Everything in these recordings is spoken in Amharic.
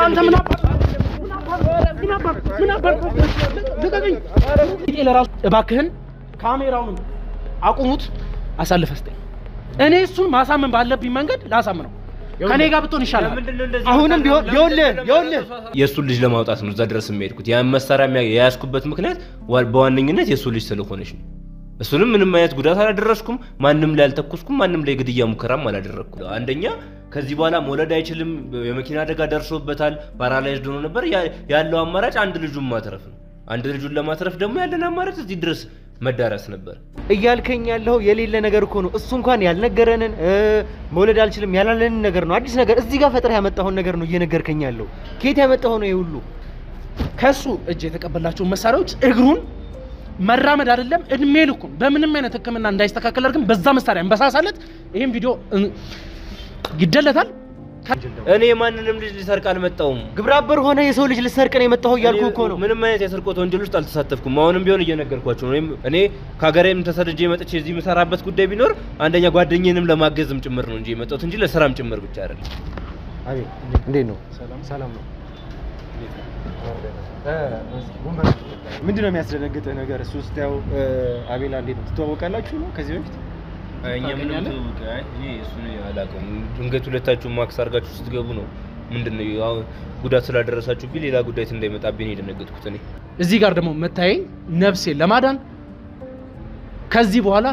አንተ ምን አባር ደቀቀኝ ለራሱ እባክህን ካሜራውን አቁሙት አሳልፈህ ስጠኝ እኔ እሱን ማሳመን ባለብኝ መንገድ ላሳምነው ከኔ ጋር ብትሆን ይሻላል አሁንም ቢሆን ይኸውልህ የሱ ልጅ ለማውጣት ነው እዛ ድረስ የሚሄድኩት ያን መሳሪያ ያያስኩበት ምክንያት በዋነኝነት የሱ ልጅ ስለሆነች ነው እሱንም ምንም አይነት ጉዳት አላደረስኩም ማንንም ላይ አልተኩስኩም ማንንም ላይ ግድያ ሙከራም አላደረኩም አንደኛ ከዚህ በኋላ መውለድ አይችልም የመኪና አደጋ ደርሶበታል ፓራላይዝድ ሆኖ ነበር ያለው አማራጭ አንድ ልጁን ማትረፍ ነው አንድ ልጁን ለማትረፍ ደግሞ ያለን አማራጭ እዚህ ድረስ መዳረስ ነበር እያልከኝ ያለው የሌለ ነገር እኮ ነው እሱ እንኳን ያልነገረንን መውለድ አልችልም ያላለንን ነገር ነው አዲስ ነገር እዚህ ጋር ፈጥረህ ያመጣውን ነገር ነው እየነገርከኝ ያለው ከየት ያመጣው ነው ይሁሉ ከሱ እጅ የተቀበላቸው መሳሪያዎች እግሩን መራመድ አይደለም እድሜ ልኩን በምንም አይነት ህክምና እንዳይስተካከል አድርገን በዛ መሳሪያ እንበሳሳለት ይሄን ቪዲዮ ይደለታል እኔ ማንንም ልጅ ሊሰርቅ አልመጣሁም ግብረአበር ሆነ የሰው ልጅ ልሰርቅ ነው የመጣው ያልኩ እኮ ነው ምንም አይነት የስርቆት ወንጀል ውስጥ አልተሳተፍኩም አሁንም ቢሆን እየነገርኳችሁ ነው እኔ ካገሬም ተሰደጄ መጥቼ እዚህ መሰራበት ጉዳይ ቢኖር አንደኛ ጓደኛዬንም ለማገዝም ጭምር ነው እንጂ የመጣሁት እንጂ ለስራም ጭምር ብቻ አይደለም አቤት እንዴት ነው ሰላም ነው ምንድነው የሚያስደነግጥህ ነገር እሱ ውስጥ ያው አቤላ እንዴት ትተዋወቃላችሁ ነው ከዚህ በፊት እኛ ምን ተውቃይ እኔ እሱን ያላቀም ድንገት ሁለታችሁ ማክስ አርጋችሁ ስትገቡ ነው ምንድነው ያው ጉዳት ስላደረሳችሁ ቢል ሌላ ጉዳት እንዳይመጣብኝ የደነገጥኩት እኔ እዚህ ጋር ደግሞ መታየኝ ነፍሴ ለማዳን ከዚህ በኋላ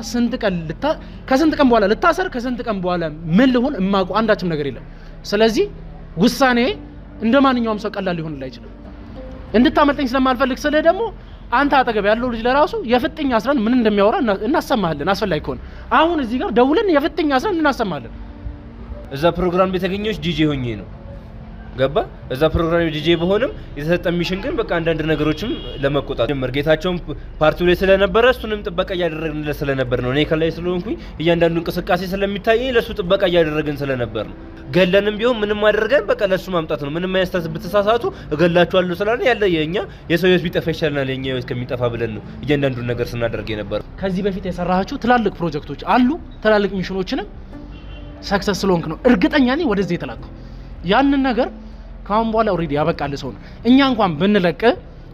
ከስንት ቀን በኋላ ልታሰር ከስንት ቀን በኋላ ምን ልሆን እማቁ አንዳችም ነገር የለም ስለዚህ ውሳኔ እንደማንኛውም ሰው ቀላል ሊሆን አይችልም እንድታመልጠኝ ስለማልፈልግ ስለ ደግሞ አንተ አጠገብ ያለው ልጅ ለራሱ የፍጥኛ አስረን ምን እንደሚያወራ እናሰማለን አስፈላጊ ከሆነ አሁን እዚህ ጋር ደውለን የፍጥኛ አስረን እናሰማለን እዛ ፕሮግራም ቤተገኘች ዲጄ ሆኜ ነው ገባ እዛ ፕሮግራም ዲጄ በሆነም የተሰጠኝ ሚሽን ግን በቃ አንድ ነገሮችም ለመቆጣት መርጌታቸውን ፓርቲው ላይ ስለነበረ እሱንም ጥበቃ ያደረግንለት ስለነበር ነው እኔ ከላይ ስለሆንኩኝ እያንዳንዱ እንቅስቃሴ ስለሚታየኝ ለሱ ጥበቃ ያደረግን ስለነበር ነው ገለንም ቢሆን ምንም አደረገን በቃ ለሱ ማምጣት ነው ምንም አይስተስ ብትሳሳቱ እገላችኋለሁ ስላለ ያለ የኛ የሰው ህይወት ቢጠፋ ይሻላል የኛ ህይወት ከሚጠፋ ብለን ነው እያንዳንዱ ነገር ስናደርግ የነበር ከዚህ በፊት የሰራሃችሁ ትላልቅ ፕሮጀክቶች አሉ ትላልቅ ሚሽኖችንም ሰክሰስ ስለሆንክ ነው እርግጠኛ ነኝ ወደዚህ የተላከው ያንን ነገር ካሁን በኋላ ኦሬዲ ያበቃል ሰው ነው እኛ እንኳን ብንለቅ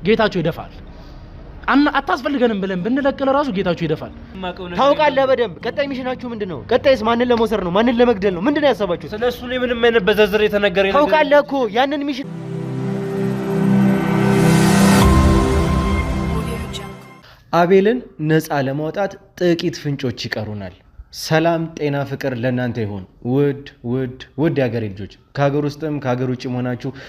ጌታቸው ይደፋል አታስፈልገንም ብለን ብንለቅ ለራሱ ጌታቸው ይደፋል ታውቃለህ በደንብ ቀጣይ ሚሽናችሁ ምንድነው ቀጣይስ ማንን ለመውሰድ ነው ማንን ለመግደል ነው ምንድነው ያሰባችሁት ስለሱ ነው ምንም አይነት በዘዝር የተነገረኝ ነገር ታውቃለህ እኮ ያንን ሚሽን አቤልን ነፃ ለማውጣት ጥቂት ፍንጮች ይቀሩናል ሰላም ጤና ፍቅር ለእናንተ ይሁን ውድ የሀገሬ ልጆች ከሀገር ውስጥም ከሀገር ውጭም ሆናችሁ